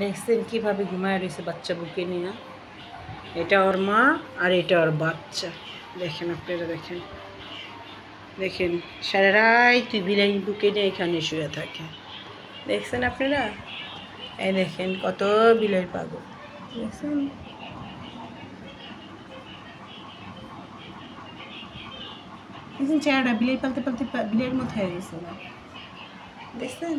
দেখছেন কীভাবে ঘুমায় রয়েছে বাচ্চা বুকে নিয়ে। এটা ওর মা আর এটা ওর বাচ্চা। দেখেন আপনারা, দেখেন দেখেন সারা রাত তুই বিলাই বুকে নিয়ে এখানে শুয়ে থাকে। দেখছেন আপনারা, এই দেখেন কত বিলাই পাগল। দেখছেন দেখছেন চেহারাটা বিলাই পালতে পালতে বিলের মতো হয়ে গেছে না, দেখছেন।